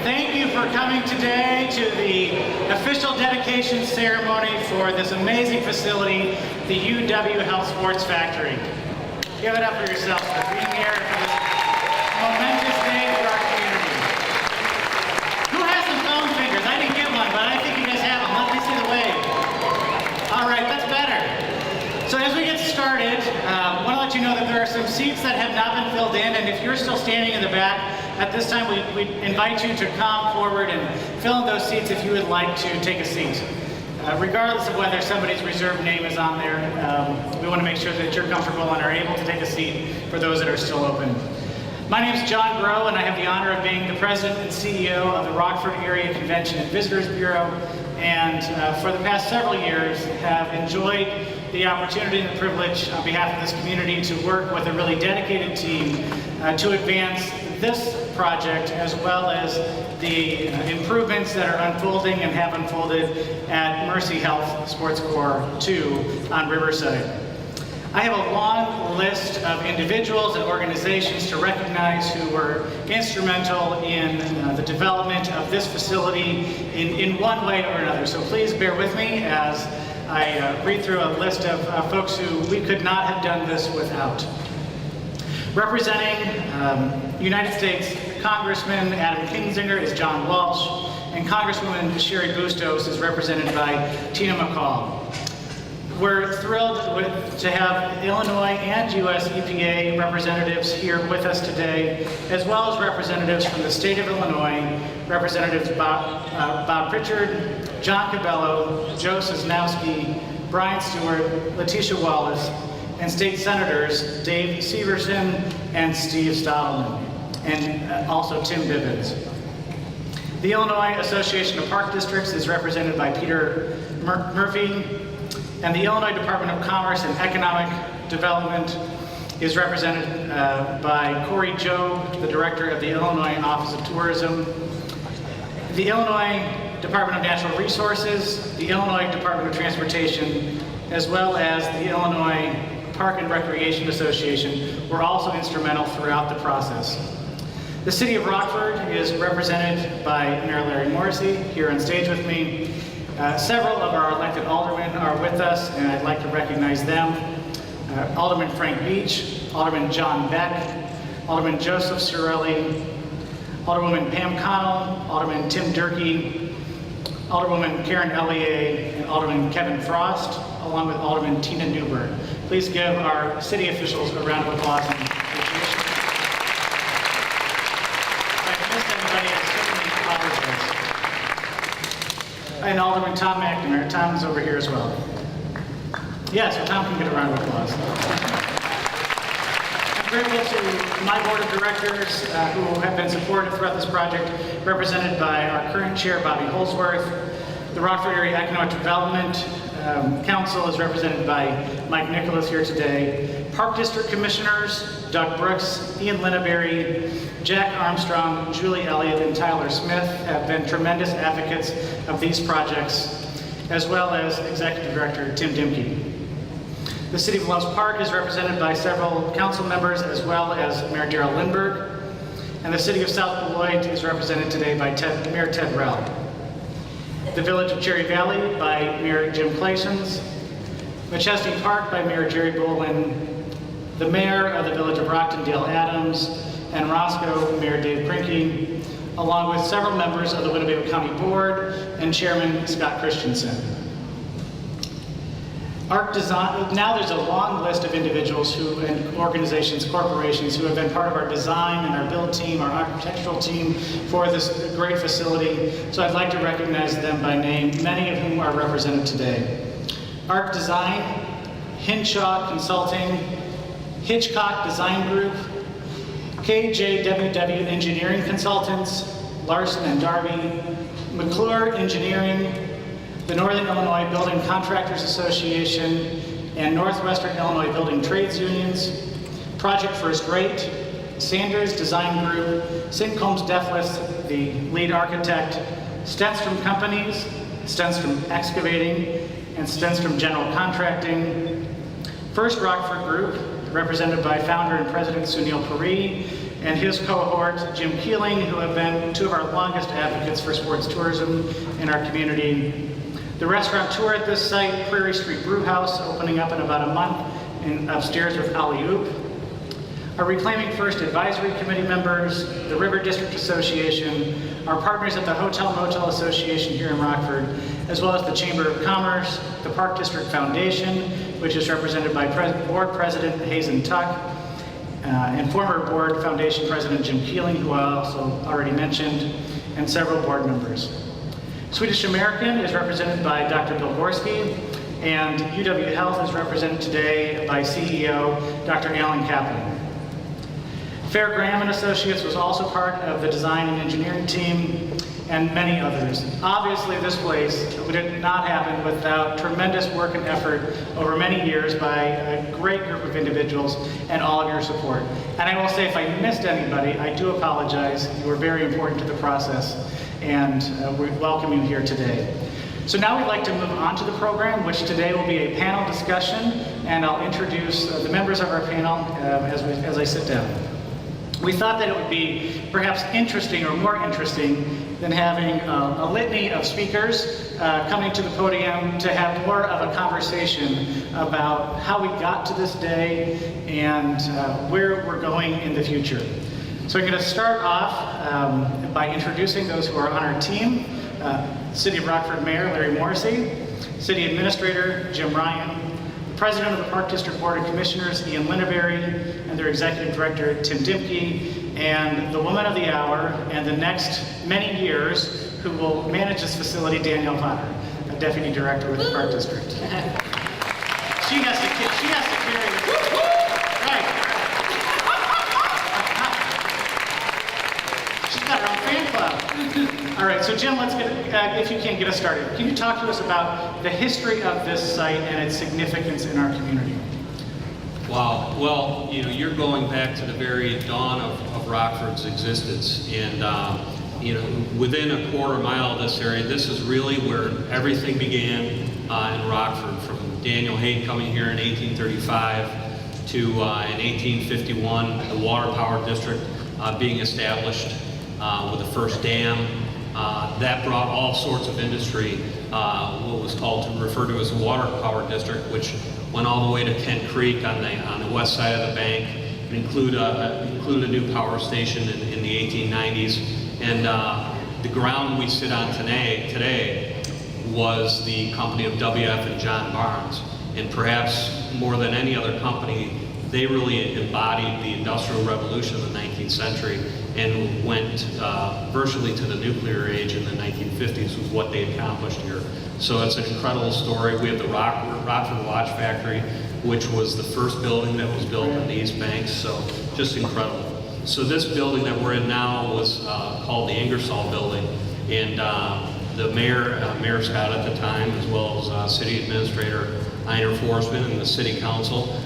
Thank you for coming today to the official dedication ceremony for this amazing facility, the UW Health Sports Factory. Give it up for yourselves for being here for this momentous day for our community. Who has some phone fingers? I didn't get one, but I think you guys have them. Let me see the wave. All right, that's better. So as we get started, I want to let you know that there are some seats that have not been filled in, and if you're still standing in the back, at this time we invite you to come forward and fill in those seats if you would like to take a seat. Regardless of whether somebody's reserved name is on there, we want to make sure that you're comfortable and are able to take a seat for those that are still open. My name is John Groh, and I have the honor of being the president and CEO of the Rockford Area Convention and Visitors Bureau, and for the past several years have enjoyed the opportunity and the privilege on behalf of this community to work with a really dedicated team to advance this project as well as the improvements that are unfolding and have unfolded at Mercy Health Sports Core 2 on Riverside. I have a long list of individuals and organizations to recognize who were instrumental in the development of this facility in one way or another. So please bear with me as I read through a list of folks who we could not have done this without. Representing United States Congressman Adam Kinzinger is John Walsh, and Congresswoman Sherry Bustos is represented by Tina McCall. We're thrilled to have Illinois and U.S. EPA representatives here with us today, as well as representatives from the state of Illinois, Representatives Bob Pritchard, John Cabello, Joe Sosnowski, Brian Stewart, Letitia Wallace, and state senators Dave Severson and Steve Stottleman, and also Tim Bivens. The Illinois Association of Park Districts is represented by Peter Murphy, and the Illinois Department of Commerce and Economic Development is represented by Corey Joe, the director of the Illinois Office of Tourism. The Illinois Department of Natural Resources, the Illinois Department of Transportation, as well as the Illinois Park and Recreation Association were also instrumental throughout the process. The City of Rockford is represented by Mayor Larry Morrissey here on stage with me. Several of our elected aldermen are with us, and I'd like to recognize them. Alderman Frank Beach, Alderman John Beck, Alderman Joseph Cirelli, Alderwoman Pam Connell, Alderman Tim Durkee, Alderwoman Karen Ellier, and Alderman Kevin Frost, along with Alderman Tina Newberg. Please give our city officials a round of applause and appreciation. If I missed anybody, I certainly apologize. And Alderman Tom McNamara. Tom's over here as well. Yeah, so Tom can get a round of applause. I'm grateful to my board of directors who have been supported throughout this project, represented by our current chair, Bobby Holsworth. The Rockford Area Economic Development Council is represented by Mike Nicholas here today. Park District Commissioners, Doug Brooks, Ian Linneberry, Jack Armstrong, Julie Elliott, and Tyler Smith have been tremendous advocates of these projects, as well as Executive Director Tim Dimke. The City of Loves Park is represented by several council members, as well as Mayor Darrell Lindbergh, and the City of South Beloit is represented today by Mayor Ted Rell. The Village of Cherry Valley by Mayor Jim Claysons, McChesney Park by Mayor Jerry Bolin, the Mayor of the Village of Rockton, Dale Adams, and Roscoe, Mayor Dave Prinky, along with several members of the Winnebago County Board and Chairman Scott Christensen. Now there's a long list of individuals and organizations, corporations who have been part of our design and our build team, our architectural team for this great facility. So I'd like to recognize them by name, many of whom are represented today. Arc Design, Hinshaw Consulting, Hitchcock Design Group, KJWW Engineering Consultants, Larson and Darby, McClure Engineering, the Northern Illinois Building Contractors Association, and Northwestern Illinois Building Trades Unions, Project First Rate, Sanders Design Group, Sincombs Deflis, the lead architect, Stenstrom Companies, Stenstrom Excavating, and Stenstrom General Contracting, First Rockford Group, represented by founder and president Sunil Puri, and his cohort, Jim Keeling, who have been two of our longest advocates for sports tourism in our community. The restaurateur at this site, Prairie Street Brew House, opening up in about a month, and upstairs with Alley Oop. Our Reclaiming First Advisory Committee members, the River District Association, our partners at the Hotel Motel Association here in Rockford, as well as the Chamber of Commerce, the Park District Foundation, which is represented by Board President Hazen Tuck, and former Board Foundation President Jim Keeling, who I also already mentioned, and several board members. Swedish American is represented by Dr. Bill Gorski, and UW Health is represented today by CEO Dr. Alan Kaplan. Fair Graham and Associates was also part of the design and engineering team, and many others. Obviously, this place did not happen without tremendous work and effort over many years by a great group of individuals and all of your support. And I will say, if I missed anybody, I do apologize. You were very important to the process, and we welcome you here today. So now we'd like to move on to the program, which today will be a panel discussion, and I'll introduce the members of our panel as I sit down. We thought that it would be perhaps interesting, or more interesting, than having a litany of speakers coming to the podium to have more of a conversation about how we got to this day and where we're going in the future. So I'm going to start off by introducing those who are on our team. City of Rockford Mayor Larry Morrissey, City Administrator Jim Ryan, President of the Park District Board of Commissioners, Ian Linneberry, and their Executive Director, Tim Dimke, and the woman of the hour, and the next many years, who will manage this facility, Danielle Potter, a Deputy Director with the Park District. She has to carry it. Right. She's got her own fan club. All right, so Jim, let's get, if you can, get us started. Can you talk to us about the history of this site and its significance in our community? Wow. Well, you're going back to the very dawn of Rockford's existence, and within a quarter mile of this area, this is really where everything began in Rockford. From Daniel Haight coming here in 1835 to in 1851, the Water Power District being established with the first dam. That brought all sorts of industry, what was referred to as the Water Power District, which went all the way to Kent Creek on the west side of the bank. It included a new power station in the 1890s. And the ground we sit on today was the company of WF and John Barnes. And perhaps more than any other company, they really embodied the Industrial Revolution of the 19th century and went virtually to the nuclear age in the 1950s with what they accomplished here. So it's an incredible story. We have the Rockford Watch Factory, which was the first building that was built in the East Bank, so just incredible. So this building that we're in now was called the Ingersoll Building, and the Mayor Scott at the time, as well as City Administrator Einer Forsman and the City Council,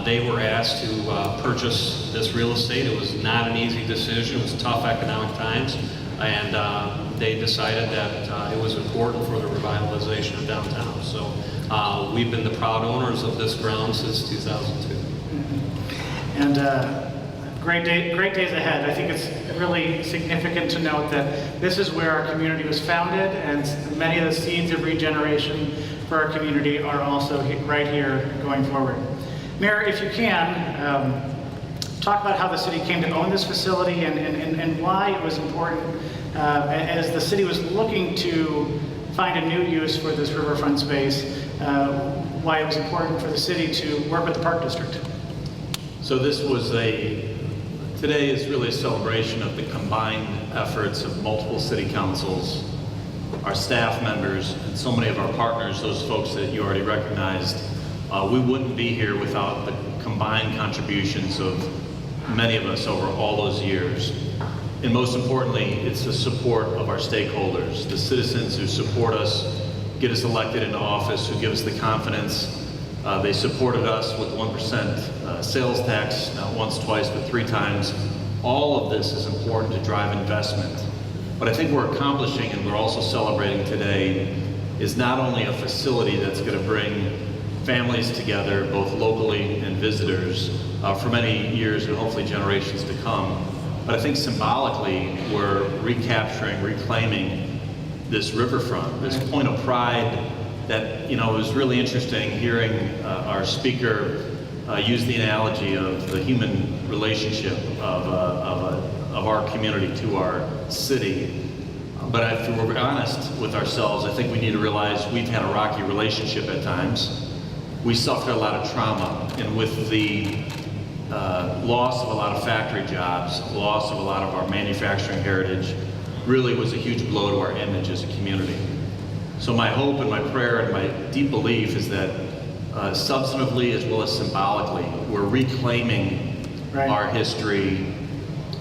they were asked to purchase this real estate. It was not an easy decision. It was tough economic times, and they decided that it was important for the revitalization of downtown. So we've been the proud owners of this ground since 2002. And great days ahead. I think it's really significant to note that this is where our community was founded, and many of the seeds of regeneration for our community are also right here going forward. Mayor, if you can, talk about how the city came to own this facility and why it was important as the city was looking to find a new use for this riverfront space, why it was important for the city to work with the Park District. So this was today is really a celebration of the combined efforts of multiple city councils, our staff members, and so many of our partners, those folks that you already recognized. We wouldn't be here without the combined contributions of many of us over all those years. And most importantly, it's the support of our stakeholders, the citizens who support us, get us elected into office, who give us the confidence. They supported us with 1% sales tax, not once, twice, but 3 times. All of this is important to drive investment. What I think we're accomplishing, and we're also celebrating today, is not only a facility that's going to bring families together, both locally and visitors, for many years and hopefully generations to come. But I think symbolically, we're recapturing, reclaiming this riverfront, this point of pride that, it was really interesting hearing our speaker use the analogy of the human relationship of our community to our city. But if we're honest with ourselves, I think we need to realize we've had a rocky relationship at times. We suffered a lot of trauma, and with the loss of a lot of factory jobs, loss of a lot of our manufacturing heritage, really was a huge blow to our image as a community. So my hope and my prayer and my deep belief is that substantively as well as symbolically, we're reclaiming our history,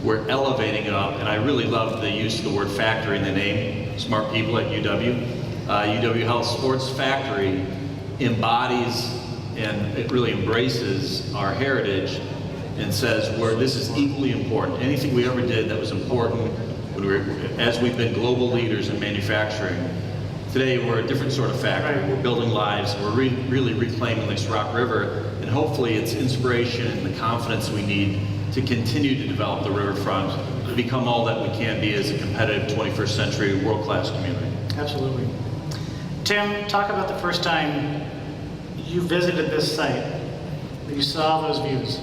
we're elevating it up, and I really love the use of the word factory in the name, smart people at UW. UW Health Sports Factory embodies and it really embraces our heritage and says this is equally important. Anything we ever did that was important as we've been global leaders in manufacturing, today we're a different sort of factory. We're building lives, we're really reclaiming this Rock River, and hopefully it's inspiration and the confidence we need to continue to develop the riverfront to become all that we can be as a competitive 21st century world-class community. Absolutely. Tim, talk about the first time you visited this site, that you saw those views.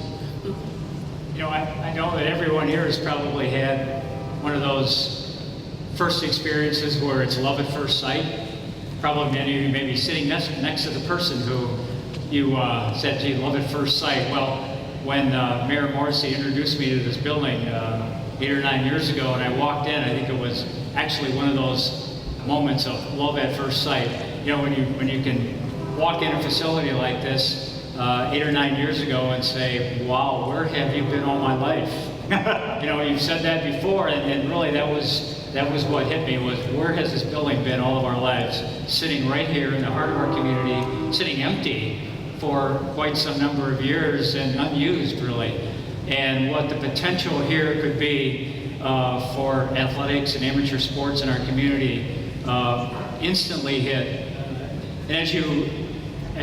I know that everyone here has probably had one of those first experiences where it's love at first sight. Probably many of you may be sitting next to the person who you said, gee, love at first sight. Well, when Mayor Morrissey introduced me to this building 8 or 9 years ago, and I walked in, I think it was actually one of those moments of love at first sight. When you can walk in a facility like this 8 or 9 years ago and say, wow, where have you been all my life? You've said that before, and really that was what hit me, was where has this building been all of our lives? Sitting right here in the heart of our community, sitting empty for quite some number of years and unused, really. And what the potential here could be for athletics and amateur sports in our community instantly hit. And as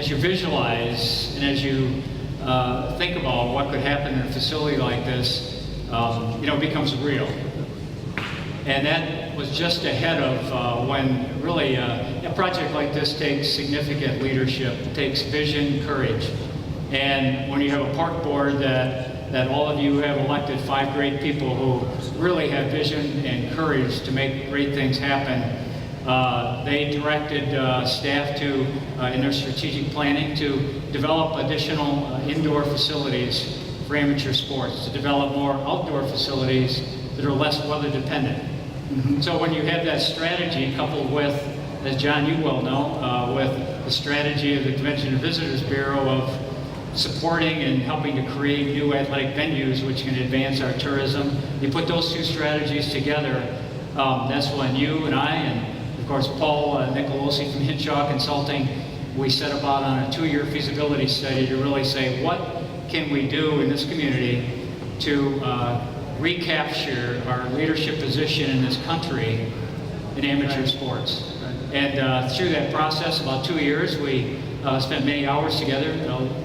you visualize and as you think about what could happen in a facility like this, it becomes real. And that was just ahead of when really a project like this takes significant leadership, takes vision, courage. And when you have a park board that all of you have elected 5 great people who really have vision and courage to make great things happen, they directed staff to, in their strategic planning, to develop additional indoor facilities for amateur sports, to develop more outdoor facilities that are less weather dependent. So when you have that strategy coupled with, as John, you well know, with the strategy of the Convention and Visitors Bureau of supporting and helping to create new athletic venues which can advance our tourism, you put those two strategies together, that's when you and I, and of course Paul Nicolosi from Hinshaw Consulting, we set about on a 2-year feasibility study to really say, what can we do in this community to recapture our leadership position in this country in amateur sports. And through that process, about 2 years, we spent many hours together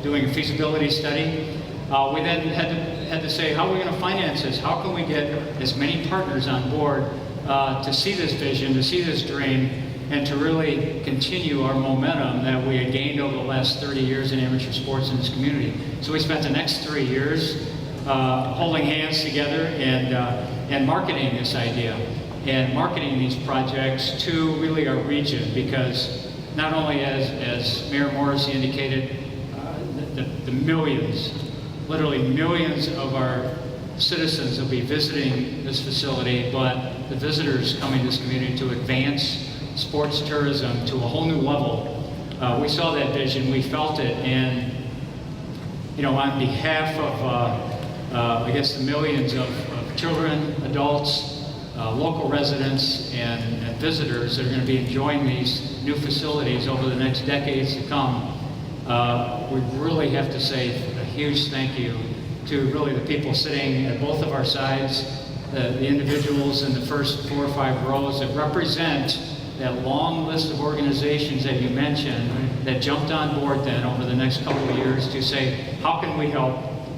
doing a feasibility study. We then had to say, how are we going to finance this? How can we get as many partners on board to see this vision, to see this dream, and to really continue our momentum that we had gained over the last 30 years in amateur sports in this community. So we spent the next 3 years holding hands together and marketing this idea and marketing these projects to really our region, because not only as Mayor Morrissey indicated, the millions, literally millions of our citizens will be visiting this facility, but the visitors coming to this community to advance sports tourism to a whole new level. We saw that vision, we felt it, and on behalf of I guess the millions of children, adults, local residents, and visitors that are going to be enjoying these new facilities over the next decades to come, we really have to say a huge thank you to really the people sitting at both of our sides, the individuals in the first 4 or 5 rows that represent that long list of organizations that you mentioned that jumped on board then over the next couple of years to say, how can we help?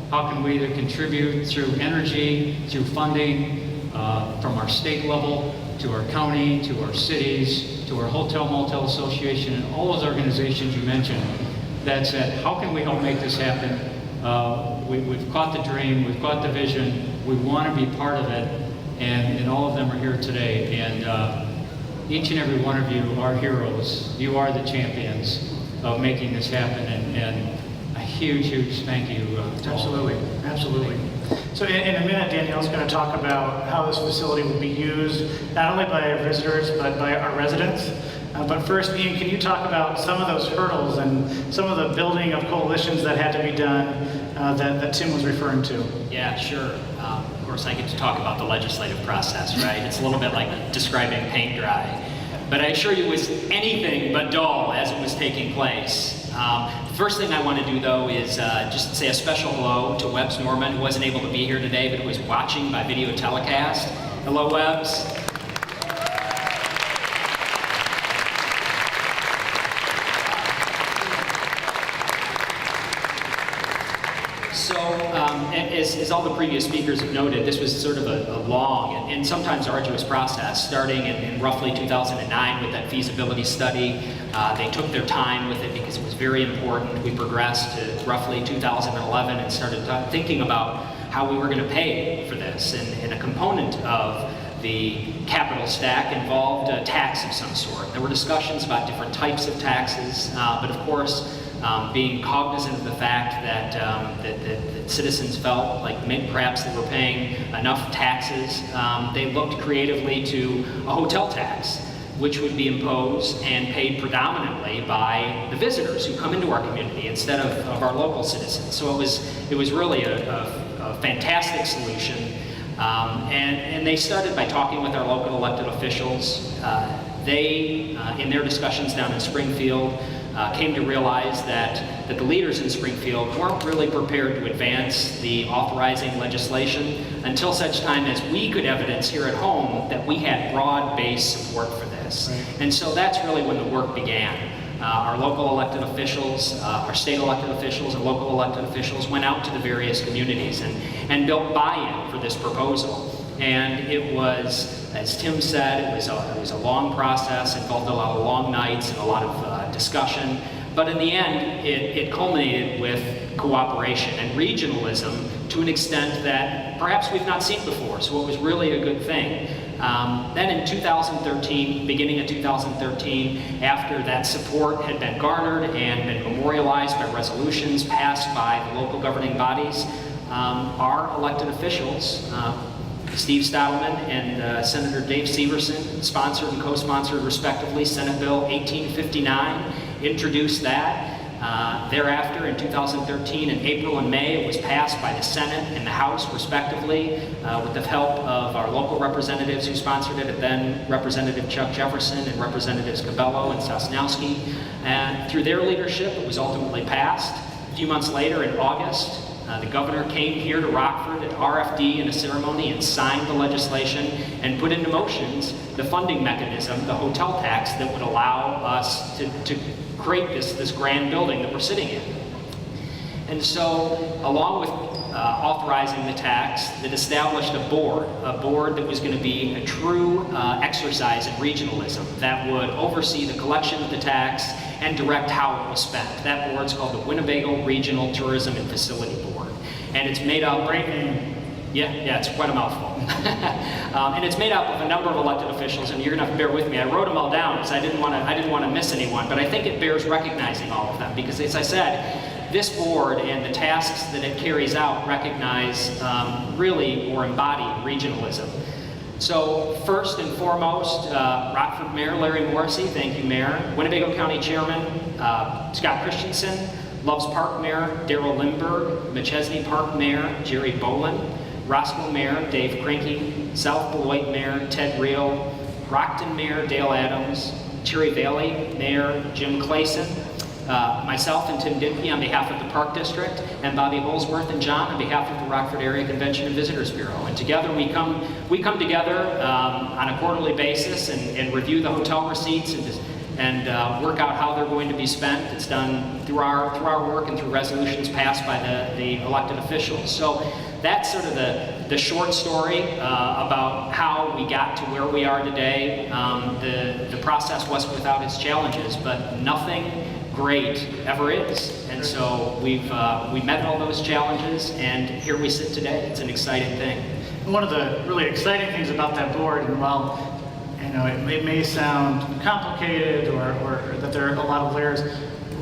How can we either contribute through energy, through funding, from our state level, to our county, to our cities, to our hotel motel association, and all those organizations you mentioned that said, how can we help make this happen? We've caught the dream, we've caught the vision, we want to be part of it, and all of them are here today. And each and every one of you are heroes. You are the champions of making this happen, and a huge, huge thank you to all. Absolutely, absolutely. So in a minute, Danielle's going to talk about how this facility will be used, not only by our visitors, but by our residents. But first, Ian, can you talk about some of those hurdles and some of the building of coalitions that had to be done that Tim was referring to? Yeah, sure. Of course, I get to talk about the legislative process, right? It's a little bit like describing paint dry. But I assure you it was anything but dull as it was taking place. The first thing I want to do, though, is just say a special hello to Webbs Norman, who wasn't able to be here today, but who was watching by video telecast. Hello, Webbs. So, as all the previous speakers have noted, this was sort of a long and sometimes arduous process, starting in roughly 2009 with that feasibility study. They took their time with it because it was very important. We progressed to roughly 2011 and started thinking about how we were going to pay for this. And a component of the capital stack involved a tax of some sort. There were discussions about different types of taxes, but of course, being cognizant of the fact that citizens felt like perhaps they were paying enough taxes, they looked creatively to a hotel tax, which would be imposed and paid predominantly by the visitors who come into our community instead of our local citizens. So it was really a fantastic solution. And they started by talking with our local elected officials. They, in their discussions down in Springfield, came to realize that the leaders in Springfield weren't really prepared to advance the authorizing legislation until such time as we could evidence here at home that we had broad-based support for this. Right. And so that's really when the work began. Our local elected officials, our state elected officials, and local elected officials went out to the various communities and built buy-in for this proposal. And it was, as Tim said, it was a long process, involved a lot of long nights and a lot of discussion. But in the end, it culminated with cooperation and regionalism to an extent that perhaps we've not seen before. So it was really a good thing. Then in 2013, beginning of 2013, after that support had been garnered and been memorialized by resolutions passed by the local governing bodies, our elected officials, Steve Stadelman and Senator Dave Severson, sponsored and co-sponsored respectively Senate Bill 1859, introduced that. Thereafter, in 2013, in April and May, it was passed by the Senate and the House, respectively, with the help of our local representatives who sponsored it, then Representative Chuck Jefferson and Representatives Cabello and Sosnowski. And through their leadership, it was ultimately passed. A few months later, in August, the governor came here to Rockford at RFD in a ceremony and signed the legislation and put into motions the funding mechanism, the hotel tax, that would allow us to create this grand building that we're sitting in. And so, along with authorizing the tax, it established a board that was going to be a true exercise in regionalism that would oversee the collection of the tax and direct how it was spent. That board's called the Winnebago Regional Tourism and Facility Board. And it's made up... Great name. Yeah, it's quite a mouthful. And it's made up of a number of elected officials, and you're going to have to bear with me. I wrote them all down because I didn't want to miss anyone, but I think it bears recognizing all of them because, as I said, this board and the tasks that it carries out recognize really or embody regionalism. So first and foremost, Rockford Mayor Larry Morrissey, thank you, Mayor. Winnebago County Chairman Scott Christensen, Loves Park Mayor Darrell Lindberg, McChesney Park Mayor Jerry Bolin, Roscoe Mayor Dave Krinke, South Beloit Mayor Ted Reel, Rockton Mayor Dale Adams, Cherry Valley Mayor Jim Clayson, myself and Tim Dimpey on behalf of the Park District, and Bobby Holsworth and John on behalf of the Rockford Area Convention and Visitors Bureau. And together we come together on a quarterly basis and review the hotel receipts and work out how they're going to be spent. It's done through our work and through resolutions passed by the elected officials. So that's sort of the short story about how we got to where we are today. The process wasn't without its challenges, but nothing great ever is. And so we met all those challenges, and here we sit today. It's an exciting thing. One of the really exciting things about that board, and while it may sound complicated or that there are a lot of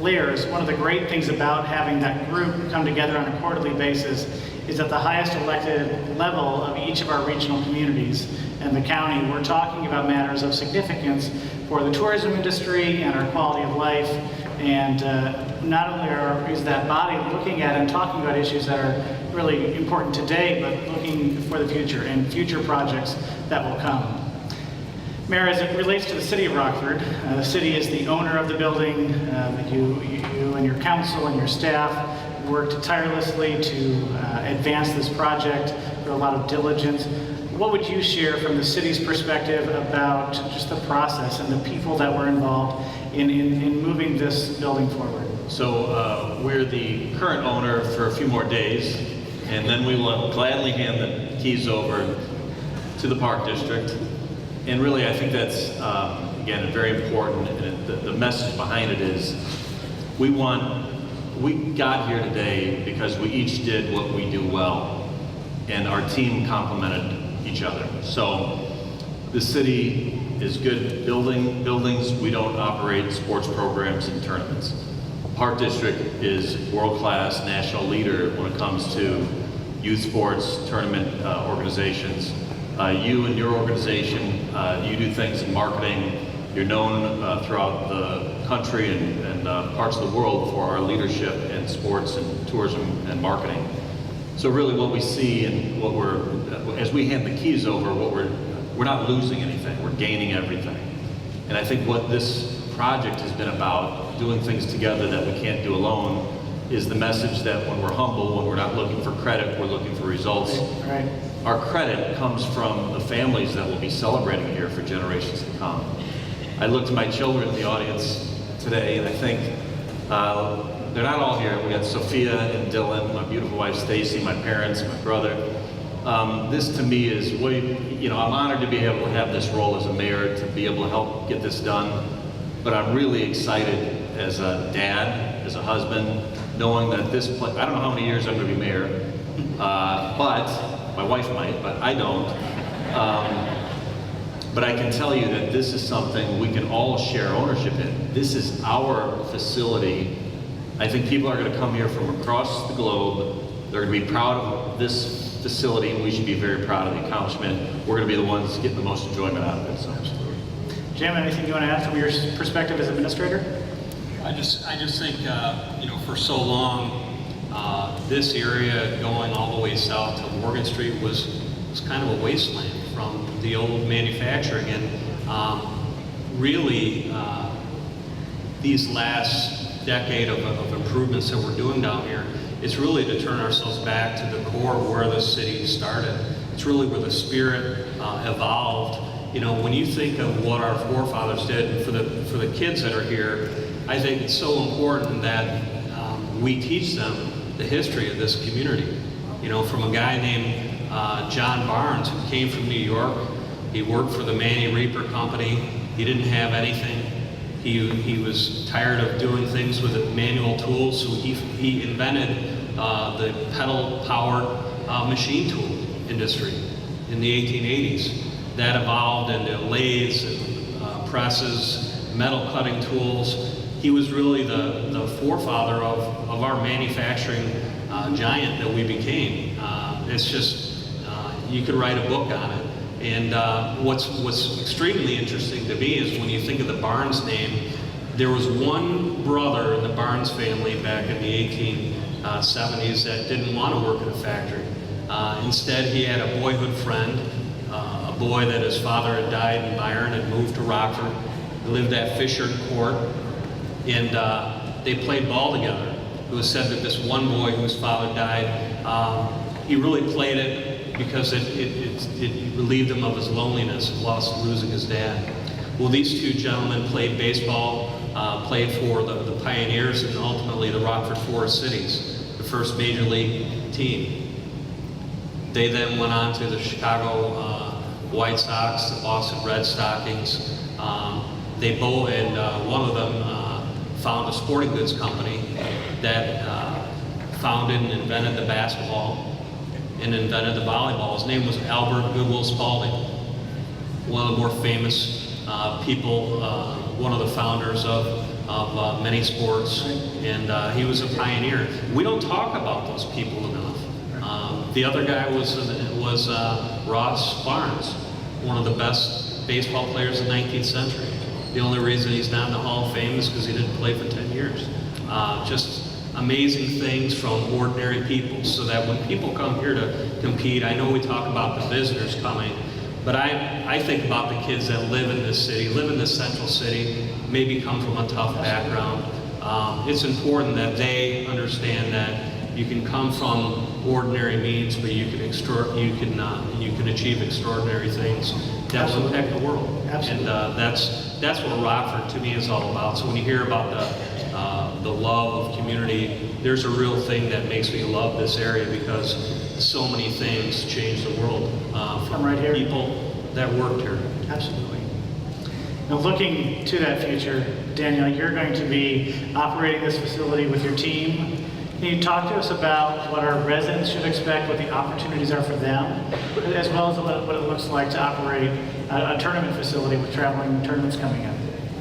layers, one of the great things about having that group come together on a quarterly basis is at the highest elected level of each of our regional communities and the county, we're talking about matters of significance for the tourism industry and our quality of life. And not only is that body looking at and talking about issues that are really important today, but looking for the future and future projects that will come. Mayor, as it relates to the city of Rockford, the city is the owner of the building. You and your council and your staff worked tirelessly to advance this project with a lot of diligence. What would you share from the city's perspective about just the process and the people that were involved in moving this building forward? So we're the current owner for a few more days, and then we will gladly hand the keys over to the Park District. And really, I think that's, again, very important, and the message behind it is we got here today because we each did what we do well, and our team complemented each other. So the city is good at building buildings. We don't operate sports programs and tournaments. Park District is world-class national leader when it comes to youth sports, tournament organizations. You and your organization, you do things in marketing. You're known throughout the country and parts of the world for our leadership in sports and tourism and marketing. So really what we see and as we hand the keys over, we're not losing anything, we're gaining everything. And I think what this project has been about, doing things together that we can't do alone, is the message that when we're humble, when we're not looking for credit, we're looking for results. Right. Our credit comes from the families that will be celebrating here for generations to come. I look to my children in the audience today, and I think they're not all here. We got Sophia and Dylan, my beautiful wife Stacy, my parents, my brother. This to me is I'm honored to be able to have this role as a mayor, to be able to help get this done. But I'm really excited as a dad, as a husband, knowing that this place, I don't know how many years I'm going to be mayor, but my wife might, but I don't. But I can tell you that this is something we can all share ownership in. This is our facility. I think people are going to come here from across the globe. They're going to be proud of this facility, and we should be very proud of the accomplishment. We're going to be the ones getting the most enjoyment out of it. So. Jim, anything you want to add from your perspective as administrator? I just think, for so long, this area going all the way south to Morgan Street was kind of a wasteland from the old manufacturing. And really, these last decade of improvements that we're doing down here, it's really to turn ourselves back to the core of where the city started. It's really where the spirit evolved. When you think of what our forefathers did, for the kids that are here, I think it's so important that we teach them the history of this community. From a guy named John Barnes, who came from New York. He worked for the Manny Reaper Company. He didn't have anything. He was tired of doing things with manual tools, so he invented the pedal-powered machine tool industry in the 1880s. That evolved into lathes, presses, metal cutting tools. He was really the forefather of our manufacturing giant that we became. It's just, you could write a book on it. And what's extremely interesting to me is when you think of the Barnes name, there was one brother in the Barnes family back in the 1870s that didn't want to work in a factory. Instead, he had a boyhood friend, a boy that his father had died in Byron and moved to Rockford. He lived at Fisher Court. And they played ball together. It was said that this one boy whose father died, he really played it because it relieved him of his loneliness, losing his dad. Well, these two gentlemen played baseball, played for the Pioneers and ultimately the Rockford Forest Cities, the first major league team. They then went on to the Chicago White Sox, the Boston Red Stockings. They both, and one of them found a sporting goods company that founded and invented the basketball and invented the volleyball. His name was Albert Goodwill Spalding, one of the more famous people, one of the founders of many sports, and he was a pioneer. We don't talk about those people enough. The other guy was Ross Barnes, one of the best baseball players of the 19th century. The only reason he's not in the Hall of Fame is because he didn't play for 10 years. Just amazing things from ordinary people, so that when people come here to compete, I know we talk about the visitors coming, but I think about the kids that live in this city, live in this central city, maybe come from a tough background. It's important that they understand that you can come from ordinary means, but you can achieve extraordinary things that will impact the world. Absolutely. And that's what Rockford to me is all about. So when you hear about the love of community, there's a real thing that makes me love this area, because so many things change the world from right here. people that worked here. Absolutely. Now, looking to that future, Danielle, you're going to be operating this facility with your team. Can you talk to us about what our residents should expect, what the opportunities are for them, as well as what it looks like to operate a tournament facility with traveling tournaments coming up?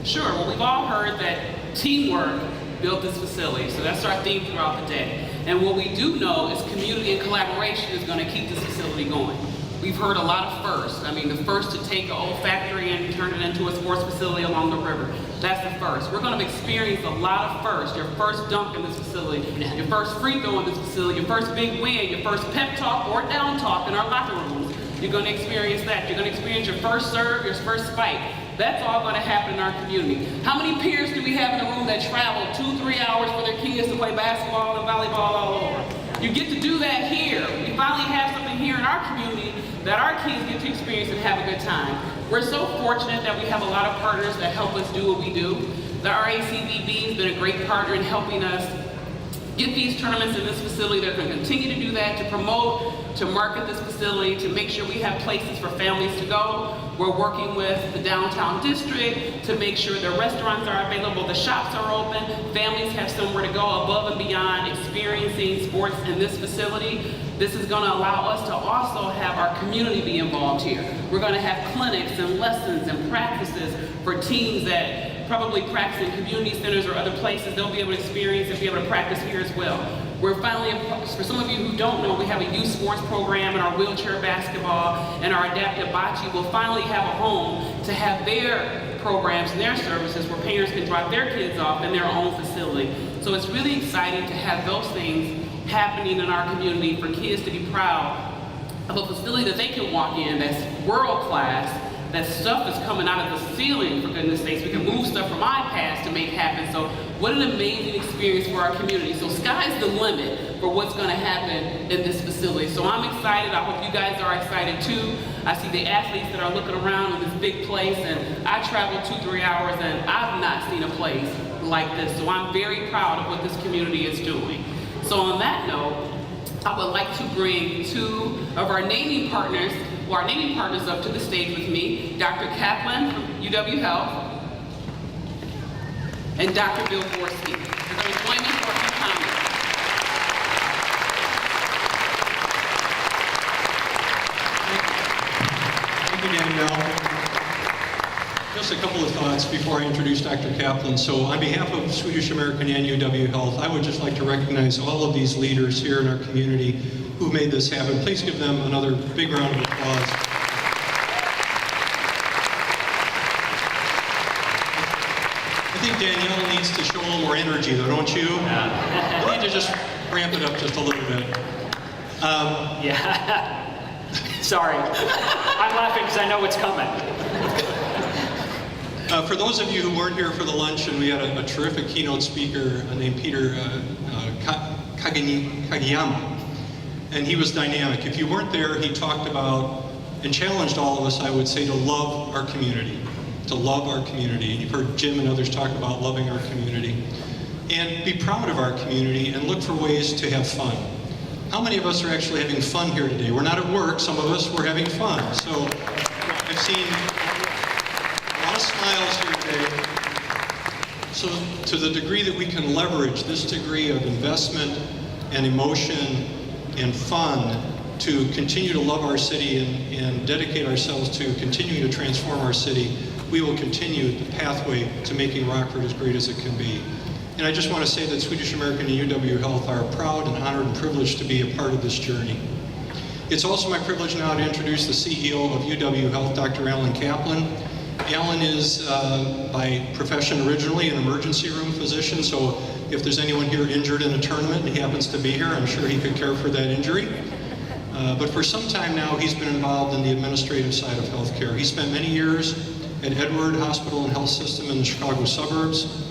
Sure. Well, we've all heard that teamwork built this facility, so that's our theme throughout the day. And what we do know is community and collaboration is going to keep this facility going. We've heard a lot of firsts. I mean, the first to take an old factory and turn it into a sports facility along the river. That's the first. We're going to experience a lot of firsts. Your first dunk in this facility, your first free throw in this facility, your first big win, your first pep talk or down talk in our locker rooms. You're going to experience that. You're going to experience your first serve, your first spike. That's all going to happen in our community. How many peers do we have in the room that travel 2-3 hours for their kids to play basketball and volleyball all over? You get to do that here. We finally have something here in our community that our kids get to experience and have a good time. We're so fortunate that we have a lot of partners that help us do what we do. The RACVB has been a great partner in helping us get these tournaments in this facility. They're going to continue to do that, to promote, to market this facility, to make sure we have places for families to go. We're working with the downtown district to make sure the restaurants are available, the shops are open, families have somewhere to go above and beyond experiencing sports in this facility. This is going to allow us to also have our community be involved here. We're going to have clinics and lessons and practices for teams that probably practice in community centers or other places. They'll be able to experience and be able to practice here as well. We're finally, for some of you who don't know, we have a youth sports program and our wheelchair basketball and our adaptive bocce will finally have a home to have their programs and their services where parents can drop their kids off in their own facility. So it's really exciting to have those things happening in our community for kids to be proud of a facility that they can walk in that's world class, that stuff is coming out of the ceiling, for goodness sakes. We can move stuff from iPads to make happen. So what an amazing experience for our community. So sky's the limit for what's going to happen in this facility. So I'm excited. I hope you guys are excited too. I see the athletes that are looking around in this big place, and I traveled 2-3 hours and I've not seen a place like this. So I'm very proud of what this community is doing. So on that note, I would like to bring two of our naming partners, up to the stage with me, Dr. Kaplan from UW Health, and Dr. Bill Gorski. They're going to join me for a few comments. Thank you, Danielle. Just a couple of thoughts before I introduce Dr. Kaplan. So on behalf of Swedish American and UW Health, I would just like to recognize all of these leaders here in our community who made this happen. Please give them another big round of applause. I think Danielle needs to show a little more energy though, don't you? Yeah. You need to just ramp it up just a little bit. Yeah. Sorry. I'm laughing because I know what's coming. For those of you who weren't here for the luncheon, we had a terrific keynote speaker named Peter Kageyama, and he was dynamic. If you weren't there, he talked about and challenged all of us, I would say, to love our community, to love our community. You've heard Jim and others talk about loving our community. And be proud of our community and look for ways to have fun. How many of us are actually having fun here today? We're not at work, some of us, we're having fun. So I've seen a lot of smiles here today. So to the degree that we can leverage this degree of investment and emotion and fun to continue to love our city and dedicate ourselves to continuing to transform our city, we will continue the pathway to making Rockford as great as it can be. And I just want to say that Swedish American and UW Health are proud and honored and privileged to be a part of this journey. It's also my privilege now to introduce the CEO of UW Health, Dr. Alan Kaplan. Alan is, by profession originally, an emergency room physician, so if there's anyone here injured in a tournament and he happens to be here, I'm sure he could care for that injury. But for some time now, he's been involved in the administrative side of healthcare. He spent many years at Edward Hospital and Health System in the Chicago suburbs.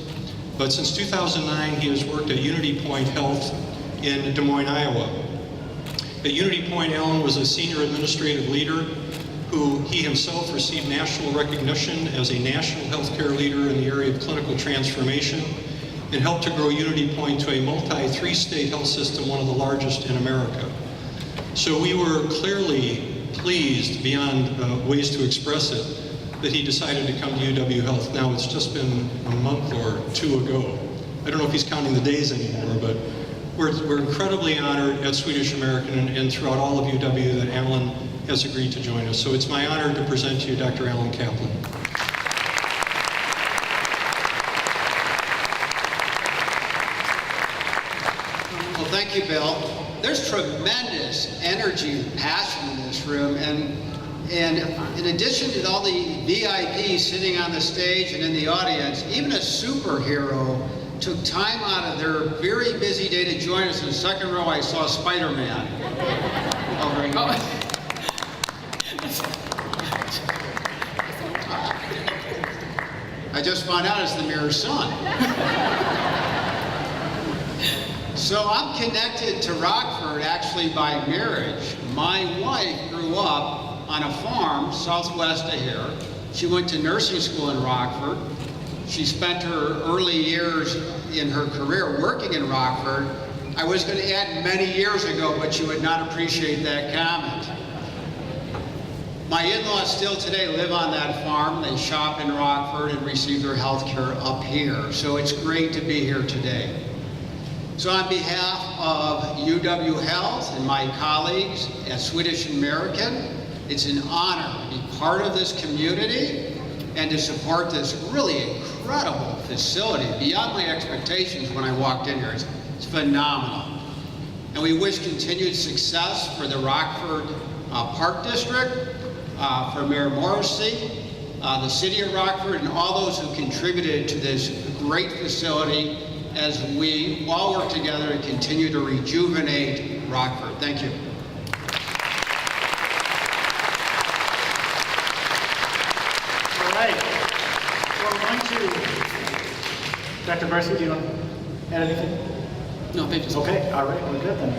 But since 2009, he has worked at Unity Point Health in Des Moines, Iowa. At Unity Point, Alan was a senior administrative leader who he himself received national recognition as a national healthcare leader in the area of clinical transformation and helped to grow Unity Point to a multi-3-state health system, one of the largest in America. So we were clearly pleased, beyond ways to express it, that he decided to come to UW Health. Now it's just been a month or two ago. I don't know if he's counting the days anymore, but we're incredibly honored at Swedish American and throughout all of UW that Alan has agreed to join us. So it's my honor to present to you Dr. Alan Kaplan. Well, thank you, Bill. There's tremendous energy and passion in this room, and in addition to all the VIPs sitting on the stage and in the audience, even a superhero took time out of their very busy day to join us. In the second row, I saw Spider-Man over here. I just found out it's the mayor's son. So I'm connected to Rockford actually by marriage. My wife grew up on a farm southwest of here. She went to nursing school in Rockford. She spent her early years in her career working in Rockford. I was going to add many years ago, but you would not appreciate that comment. My in-laws still today live on that farm. They shop in Rockford and receive their health care up here. So it's great to be here today. So on behalf of UW Health and my colleagues at Swedish American, it's an honor to be part of this community and to support this really incredible facility, beyond my expectations when I walked in here. It's phenomenal. And we wish continued success for the Rockford Park District, for Mayor Morrissey, the City of Rockford, and all those who contributed to this great facility as we all work together to continue to rejuvenate Rockford. Thank you. Dr. Barcy, do you want to add anything? No, thank you. Okay, all right, we're good then.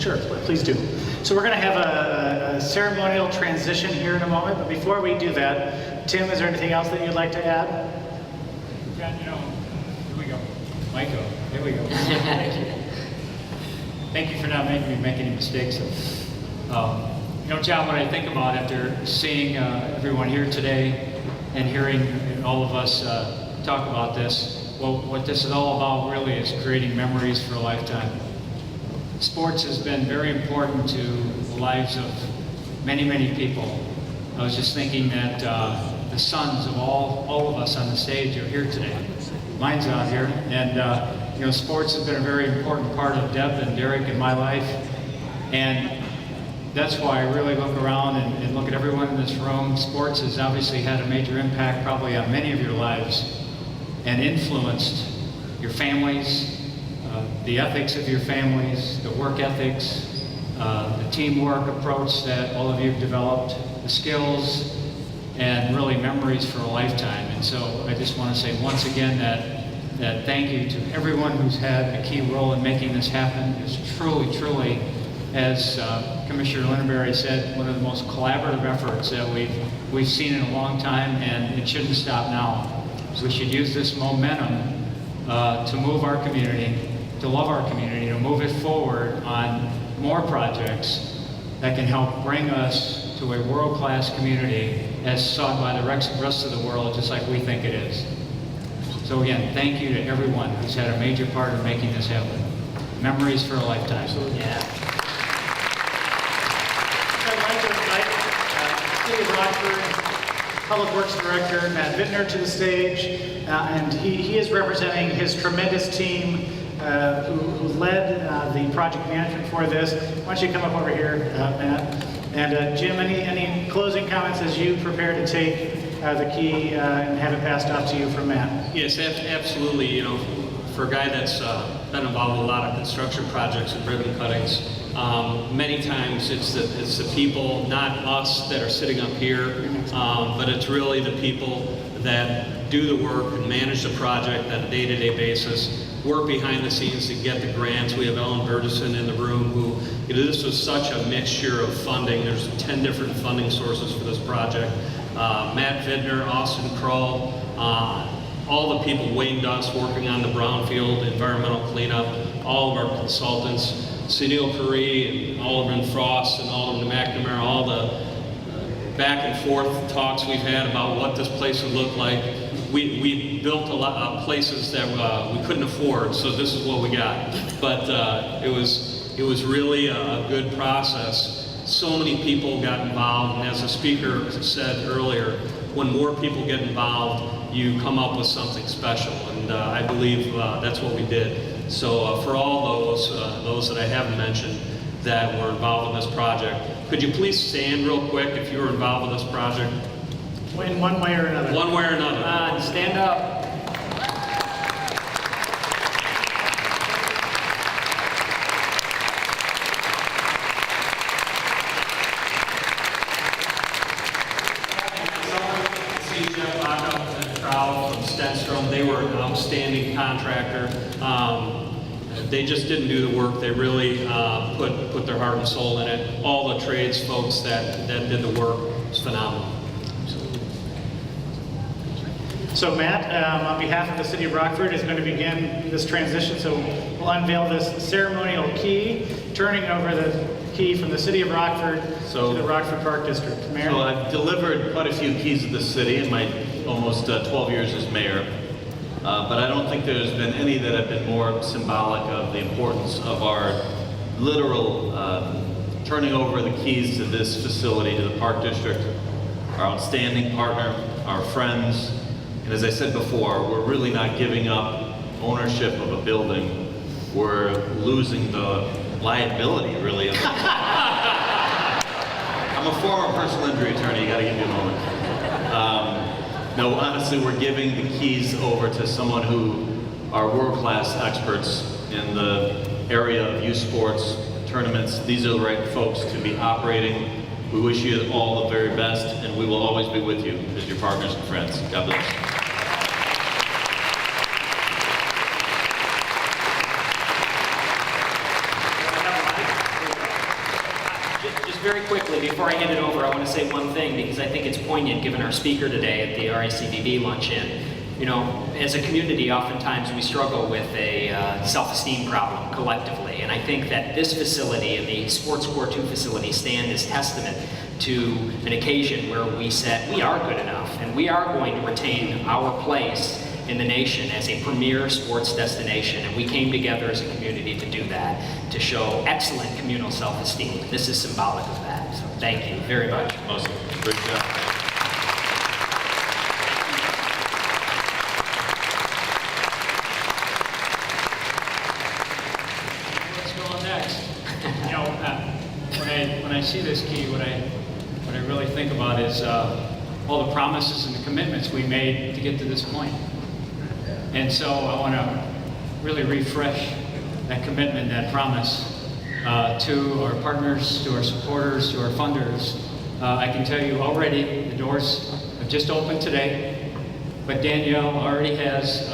Sure, please do. So we're going to have a ceremonial transition here in a moment, but before we do that, Tim, is there anything else that you'd like to add? John, here we go. Michael, here we go. Thank you. Thank you for not making me make any mistakes. John, what I think about after seeing everyone here today and hearing all of us talk about this, well, what this is all about really is creating memories for a lifetime. Sports has been very important to the lives of many, many people. I was just thinking that the sons of all of us on the stage are here today. Mine's out here, and sports has been a very important part of Deb and Derek in my life, and that's why I really look around and look at everyone in this room. Sports has obviously had a major impact probably on many of your lives and influenced your families, the ethics of your families, the work ethics, the teamwork approach that all of you have developed, the skills, and really memories for a lifetime. And so I just want to say once again that thank you to everyone who's had a key role in making this happen. It's truly, as Commissioner Lindenberry said, one of the most collaborative efforts that we've seen in a long time, and it shouldn't stop now. So we should use this momentum to move our community, to love our community, to move it forward on more projects that can help bring us to a world-class community as sought by the rest of the world, just like we think it is. So again, thank you to everyone who's had a major part in making this happen. Memories for a lifetime. Absolutely. Yeah. I'd like to invite City of Rockford Public Works Director Matt Bittner to the stage, and he is representing his tremendous team who led the project management for this. Why don't you come up over here, Matt? And Jim, any closing comments as you prepare to take the key and have it passed off to you from Matt? Yes, absolutely. You know, for a guy that's been involved with a lot of construction projects and ribbon cuttings, many times it's the people, not us, that are sitting up here, but it's really the people that do the work and manage the project on a day-to-day basis, work behind the scenes to get the grants. We have Ellen Bertison in the room who, you know, this was such a mixture of funding. There's 10 different funding sources for this project. Matt Vidner, Austin Kroll, all the people, Wayne Dust working on the brownfield environmental cleanup, all of our consultants, Sunil Puri and Alderman Frost and Alderman McNamara, all the back and forth talks we've had about what this place would look like. We built a lot of places that we couldn't afford, so this is what we got. But it was really a good process. So many people got involved, and as the speaker said earlier, when more people get involved, you come up with something special, and I believe that's what we did. So for all those that I haven't mentioned that were involved in this project, could you please stand real quick if you were involved with this project? In one way or another. One way or another. Come on, stand up. See Jeff Lockup and the crowd from Stenstrom. They were an outstanding contractor. They just didn't do the work. They really put their heart and soul in it. All the trades folks that did the work was phenomenal. So Matt, on behalf of the City of Rockford, is going to begin this transition. So we'll unveil this ceremonial key, turning over the key from the City of Rockford to the Rockford Park District. Mayor? So I've delivered quite a few keys of the city in my almost 12 years as mayor. But I don't think there's been any that have been more symbolic of the importance of our literal turning over the keys to this facility, to the Park District, our outstanding partner, our friends. And as I said before, we're really not giving up ownership of a building. We're losing the liability, really. I'm a former personal injury attorney, you gotta give me a moment. No, honestly, we're giving the keys over to someone who are world-class experts in the area of youth sports, tournaments. These are the right folks to be operating. We wish you all the very best, and we will always be with you as your partners and friends. God bless. Just very quickly, before I hand it over, I want to say one thing because I think it's poignant given our speaker today at the RACVB luncheon. You know, as a community, oftentimes we struggle with a self-esteem problem collectively, and I think that this facility and the Sports Core 2 facility stand as testament to an occasion where we said we are good enough and we are going to retain our place in the nation as a premier sports destination, and we came together as a community to do that, to show excellent communal self-esteem. This is symbolic of that, so thank you very much. Awesome. Great job. What's going next? You know, when I see this key, what I really think about is all the promises and the commitments we made to get to this point. And so I want to really refresh that commitment, that promise to our partners, to our supporters, to our funders, I can tell you already, the doors have just opened today, but Danielle already has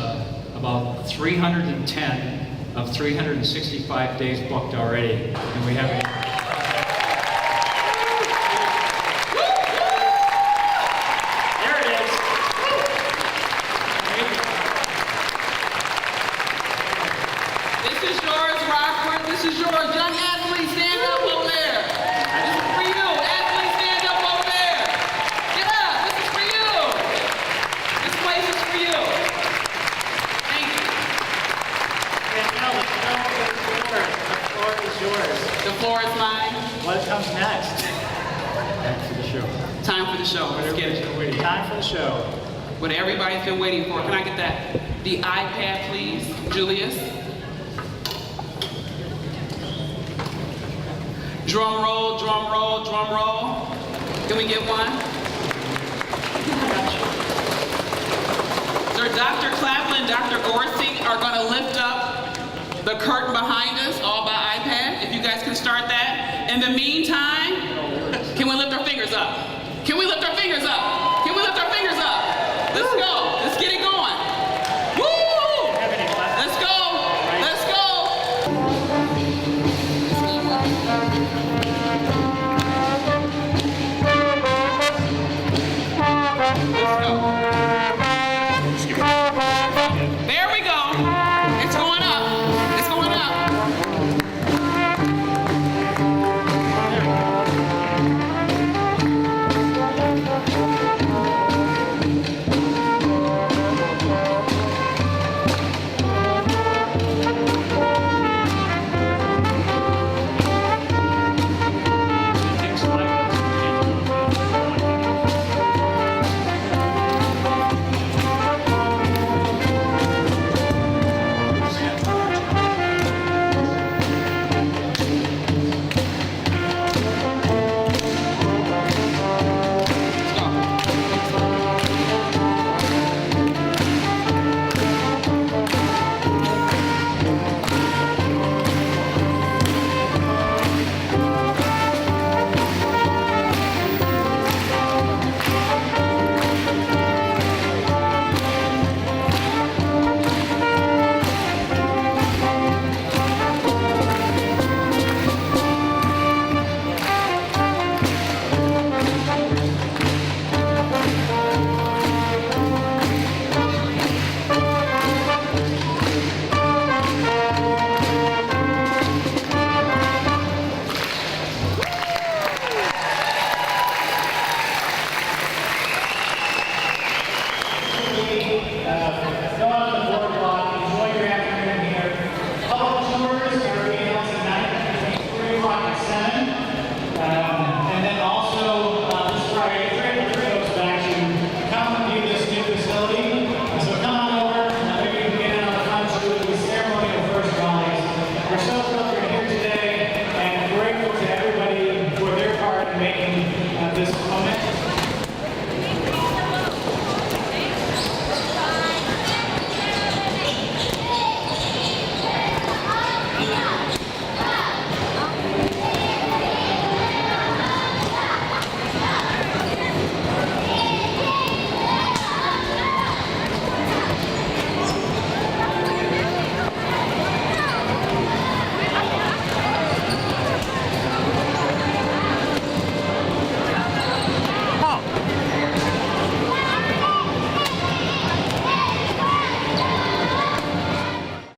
about 310 of 365 days booked already, and we haven't. There it is. This is yours, Rockford. This is yours. Young athlete, stand up over there. This is for you. Athlete, stand up over there. Get up. This is for you. This place is for you. Thank you. Danielle, the floor is yours. The floor is mine. What comes next? Back to the show. Time for the show. Let's get it. Time for the show. What everybody's been waiting for. Can I get that? The iPad, please, Julius. Drum roll, drum roll, drum roll. Can we get one? So Dr. Claflin and Dr. Gorski are going to lift up the curtain behind us, all by iPad. If you guys can start that. In the meantime, can we lift our fingers up? Can we lift our fingers up?